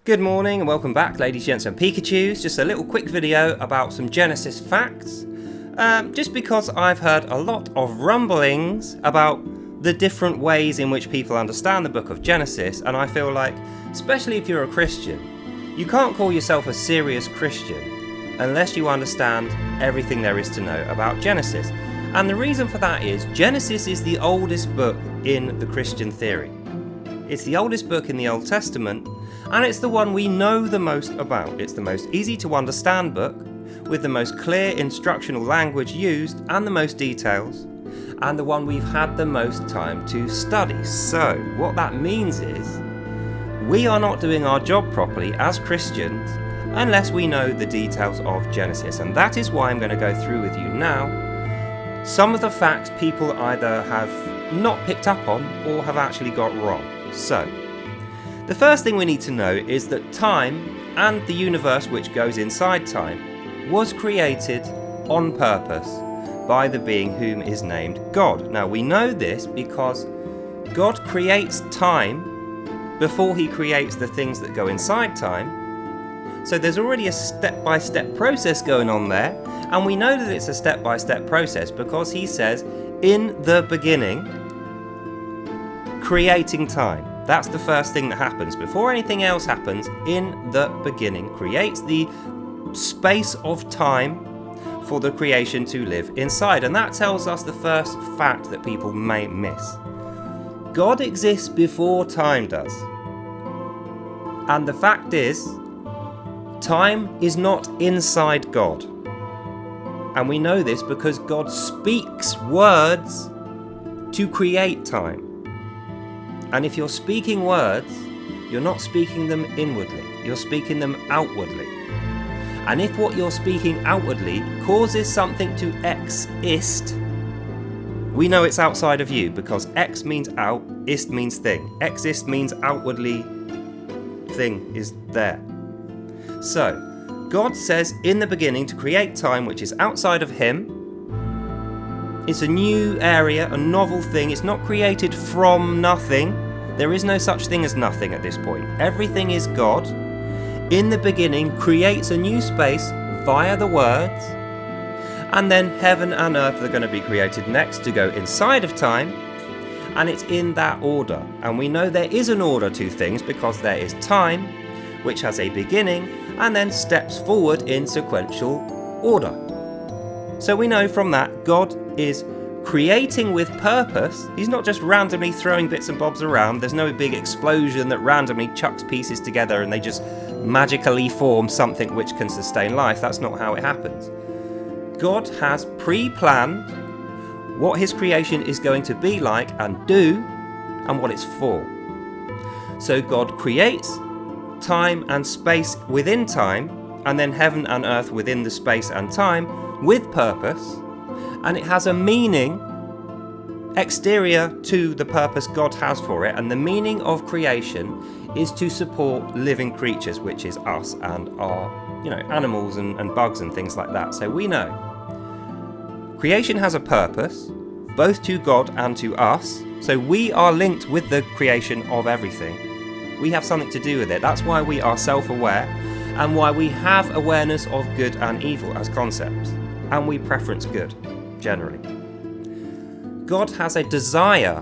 Good morning and welcome back, ladies, gents and Pikachus. Just a little quick video about some Genesis facts. Just because I've heard a lot of rumblings about the different ways in which people understand the book of Genesis, and I feel like, especially if you're a Christian, you can't call yourself a serious Christian unless you understand everything there is to know about Genesis. And the reason for that is Genesis is the oldest book in the Christian theory. It's the oldest book in the Old Testament, and it's the one we know the most about. It's the most easy to understand book, with the most clear instructional language used and the most details, and the one we've had the most time to study. So, what that means is, we are not doing our job properly as Christians unless we know the details of Genesis. And that is why I'm going to go through with you now some of the facts people either have not picked up on or have actually got wrong. So, the first thing we need to know is that time and the universe which goes inside time was created on purpose by the being whom is named God. Now we know this because God creates time before he creates the things that go inside time. So there's already a step-by-step process going on there, and we know that it's a step-by-step process because he says, in the beginning, creating time. That's the first thing that happens. Before anything else happens, in the beginning, creates the space of time for the creation to live inside. And that tells us the first fact that people may miss. God exists before time does. And the fact is, time is not inside God. And we know this because God speaks words to create time. And if you're speaking words, you're not speaking them inwardly, you're speaking them outwardly. And if what you're speaking outwardly causes something to exist, we know it's outside of you because ex means out, ist means thing. Exist means outwardly, thing is there. So, God says in the beginning to create time which is outside of him. It's a new area, a novel thing. It's not created from nothing. There is no such thing as nothing at this point. Everything is God. In the beginning, creates a new space via the words. And then heaven and earth are going to be created next to go inside of time. And it's in that order. And we know there is an order to things because there is time, which has a beginning, and then steps forward in sequential order. So we know from that God is creating with purpose. He's not just randomly throwing bits and bobs around. There's no big explosion that randomly chucks pieces together and they just magically form something which can sustain life. That's not how it happens. God has pre-planned what his creation is going to be like and do and what it's for. So God creates time and space within time, and then heaven and earth within the space and time with purpose, and it has a meaning exterior to the purpose God has for it. And the meaning of creation is to support living creatures, which is us and our, animals and bugs and things like that. So we know creation has a purpose, both to God and to us. So we are linked with the creation of everything. We have something to do with it. That's why we are self-aware and why we have awareness of good and evil as concepts. And we preference good, generally. God has a desire,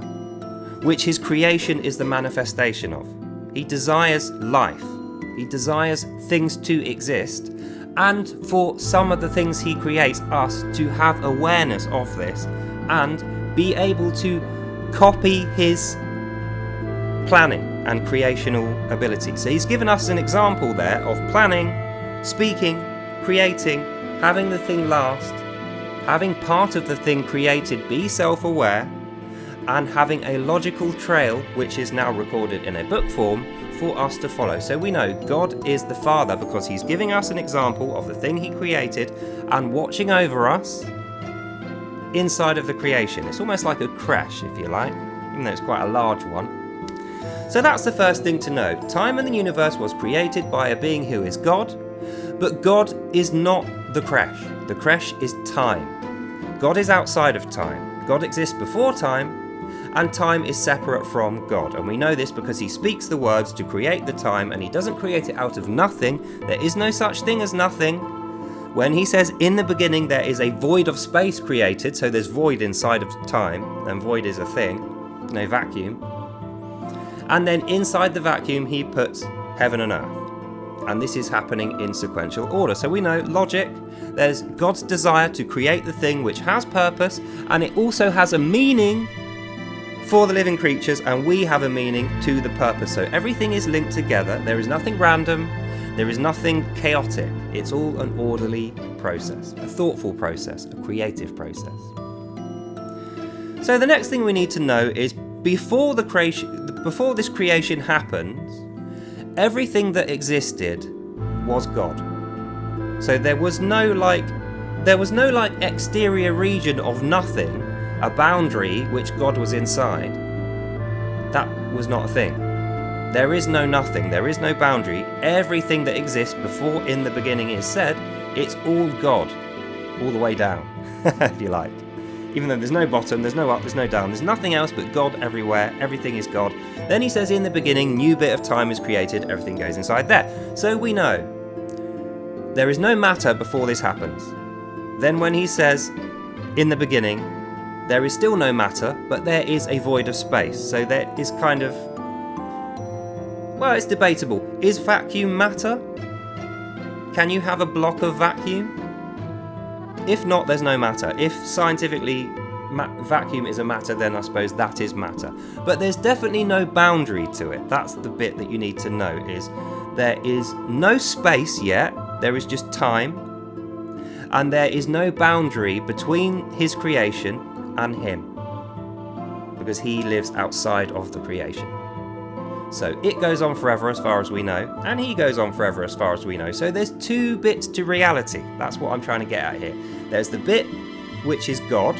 which his creation is the manifestation of. He desires life. He desires things to exist. And for some of the things he creates, us to have awareness of this and be able to copy his planning and creational ability. So he's given us an example there of planning, speaking, creating, having the thing last, having part of the thing created be self-aware, and having a logical trail which is now recorded in a book form for us to follow. So we know God is the Father because he's giving us an example of the thing he created and watching over us inside of the creation. It's almost like a creche, if you like, even though it's quite a large one. So that's the first thing to know. Time and the universe was created by a being who is God, but God is not the creche. The creche is time. God is outside of time. God exists before time, and time is separate from God. And we know this because he speaks the words to create the time, and he doesn't create it out of nothing. There is no such thing as nothing. When he says in the beginning there is a void of space created, so there's void inside of time, and void is a thing, no vacuum. And then inside the vacuum he puts heaven and earth. And this is happening in sequential order. So we know logic, there's God's desire to create the thing which has purpose, and it also has a meaning for the living creatures, and we have a meaning to the purpose. So everything is linked together. There is nothing random, there is nothing chaotic. It's all an orderly process, a thoughtful process, a creative process. So the next thing we need to know is before this creation happens, everything that existed was God. So there was no exterior region of nothing, a boundary which God was inside. That was not a thing. There is no nothing, there is no boundary. Everything that exists before in the beginning is said, it's all God, all the way down, if you like. Even though there's no bottom, there's no up, there's no down, there's nothing else but God everywhere, everything is God. Then he says in the beginning, new bit of time is created, everything goes inside there. So we know there is no matter before this happens. Then when he says in the beginning, there is still no matter, but there is a void of space. So there is kind of, well, it's debatable. Is vacuum matter? Can you have a block of vacuum? If not, there's no matter. If scientifically vacuum is a matter, then I suppose that is matter. But there's definitely no boundary to it. That's the bit that you need to know, is there is no space yet, there is just time, and there is no boundary between his creation and him, because he lives outside of the creation. So it goes on forever as far as we know, and he goes on forever as far as we know. So there's two bits to reality. That's what I'm trying to get at here. There's the bit which is God,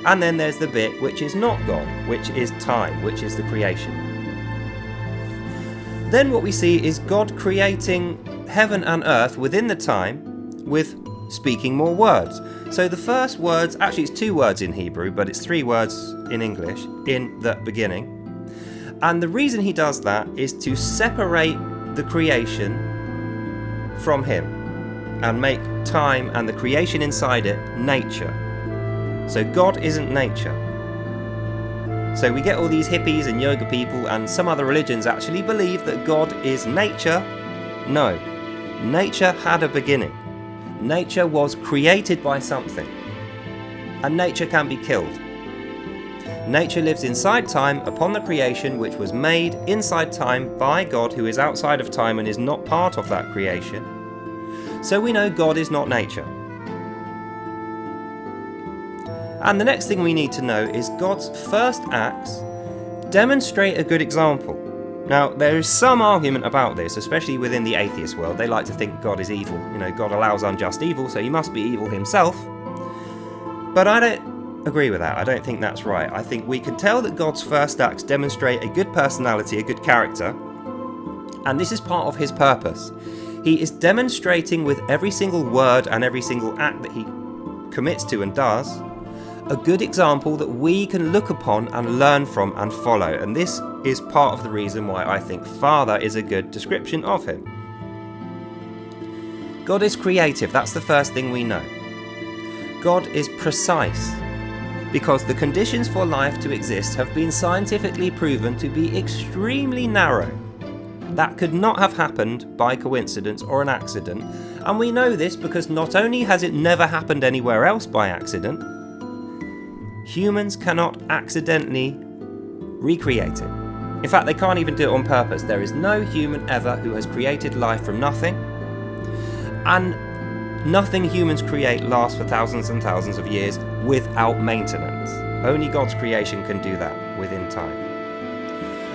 and then there's the bit which is not God, which is time, which is the creation. Then what we see is God creating heaven and earth within the time with speaking more words. So the first words, actually it's two words in Hebrew, but it's three words in English, in the beginning. And the reason he does that is to separate the creation from him and make time and the creation inside it nature. So God isn't nature. So we get all these hippies and yoga people, and some other religions actually believe that God is nature. No, nature had a beginning. Nature was created by something, and nature can be killed. Nature lives inside time upon the creation which was made inside time by God, who is outside of time and is not part of that creation. So we know God is not nature. And the next thing we need to know is God's first acts demonstrate a good example. Now, there is some argument about this, especially within the atheist world. They like to think God is evil. God allows unjust evil, so he must be evil himself. But I don't agree with that. I don't think that's right. I think we can tell that God's first acts demonstrate a good personality, a good character, and this is part of his purpose. He is demonstrating with every single word and every single act that he commits to and does a good example that we can look upon and learn from and follow. And this is part of the reason why I think Father is a good description of him. God is creative. That's the first thing we know. God is precise, because the conditions for life to exist have been scientifically proven to be extremely narrow. That could not have happened by coincidence or an accident, and we know this because not only has it never happened anywhere else by accident, humans cannot accidentally recreate it. In fact, they can't even do it on purpose. There is no human ever who has created life from nothing, and nothing humans create lasts for thousands and thousands of years without maintenance. Only God's creation can do that within time.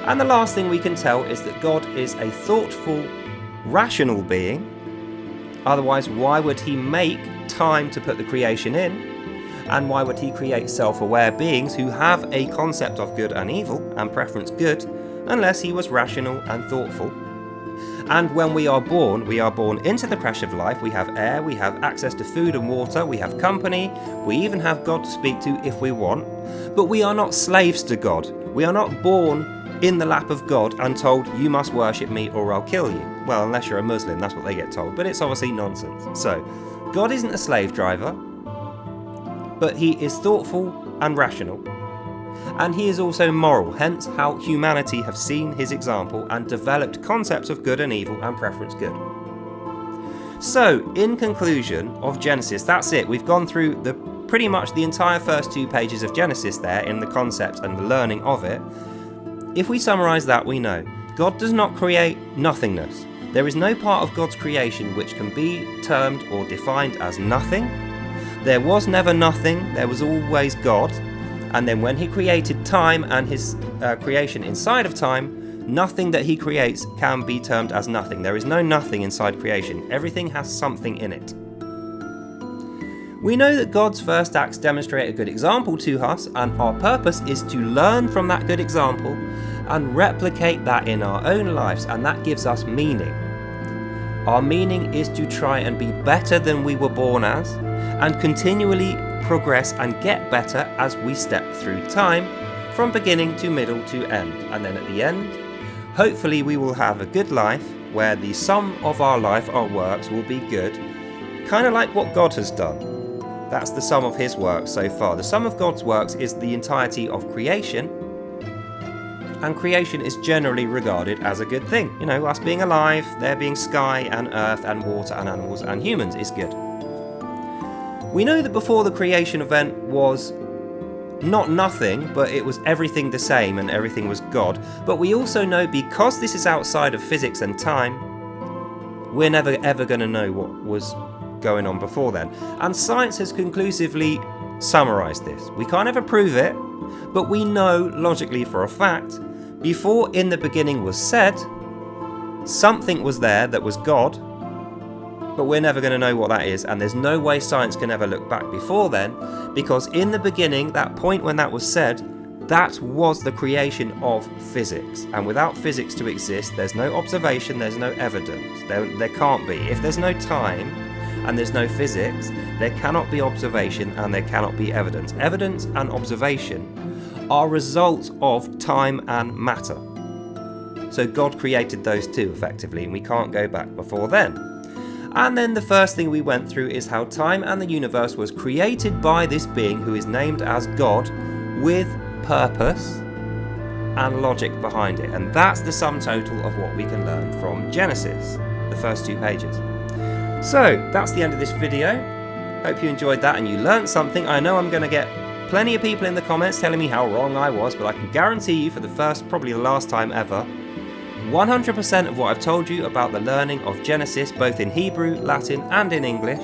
And the last thing we can tell is that God is a thoughtful, rational being. Otherwise, why would he make time to put the creation in? And why would he create self-aware beings who have a concept of good and evil and preference good, unless he was rational and thoughtful? And when we are born into the crash of life. We have air, we have access to food and water, we have company, we even have God to speak to if we want. But we are not slaves to God. We are not born in the lap of God and told, you must worship me or I'll kill you. Well, unless you're a Muslim, that's what they get told, but it's obviously nonsense. So, God isn't a slave driver, but he is thoughtful and rational. And he is also moral, hence how humanity have seen his example and developed concepts of good and evil and preference good. So, in conclusion of Genesis, that's it. We've gone through pretty much the entire first 2 pages of Genesis there in the concept and the learning of it. If we summarise that, we know God does not create nothingness. There is no part of God's creation which can be termed or defined as nothing. There was never nothing, there was always God. And then when he created time and his creation inside of time, nothing that he creates can be termed as nothing. There is no nothing inside creation. Everything has something in it. We know that God's first acts demonstrate a good example to us, and our purpose is to learn from that good example and replicate that in our own lives, and that gives us meaning. Our meaning is to try and be better than we were born as, and continually progress and get better as we step through time, from beginning to middle to end. And then at the end, hopefully we will have a good life where the sum of our life, our works, will be good, kind of like what God has done. That's the sum of his works so far. The sum of God's works is the entirety of creation, and creation is generally regarded as a good thing. You know, us being alive, there being sky and earth and water and animals and humans is good. We know that before the creation event was not nothing, but it was everything the same and everything was God. But we also know, because this is outside of physics and time, we're never ever going to know what was going on before then. And science has conclusively summarised this. We can't ever prove it, but we know logically for a fact, before in the beginning was said, something was there that was God, but we're never going to know what that is, and there's no way science can ever look back before then, because in the beginning, that point when that was said, that was the creation of physics. And without physics to exist, there's no observation, there's no evidence. There can't be. If there's no time and there's no physics, there cannot be observation and there cannot be evidence. Evidence and observation are results of time and matter. So God created those two effectively, and we can't go back before then. And then the first thing we went through is how time and the universe was created by this being who is named as God, with purpose and logic behind it. And that's the sum total of what we can learn from Genesis, the first 2 pages. So that's the end of this video. Hope you enjoyed that and you learned something. I know I'm going to get plenty of people in the comments telling me how wrong I was, but I can guarantee you for the first, probably the last time ever, 100% of what I've told you about the learning of Genesis, both in Hebrew, Latin and in English,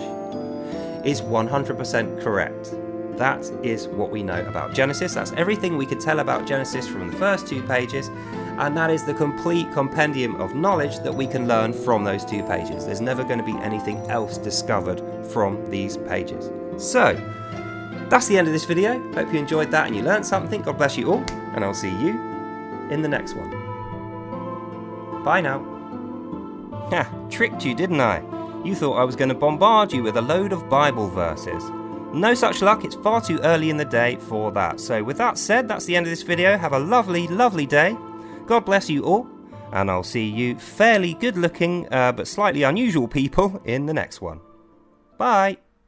is 100% correct. That is what we know about Genesis. That's everything we could tell about Genesis from the first 2 pages, and that is the complete compendium of knowledge that we can learn from those 2 pages. There's never going to be anything else discovered from these pages. So, that's the end of this video. Hope you enjoyed that and you learned something. God bless you all, and I'll see you in the next one. Bye now. Ha, tricked you, didn't I? You thought I was going to bombard you with a load of Bible verses. No such luck, it's far too early in the day for that. So with that said, that's the end of this video. Have a lovely, lovely day. God bless you all, and I'll see you fairly good looking, but slightly unusual people in the next one. Bye.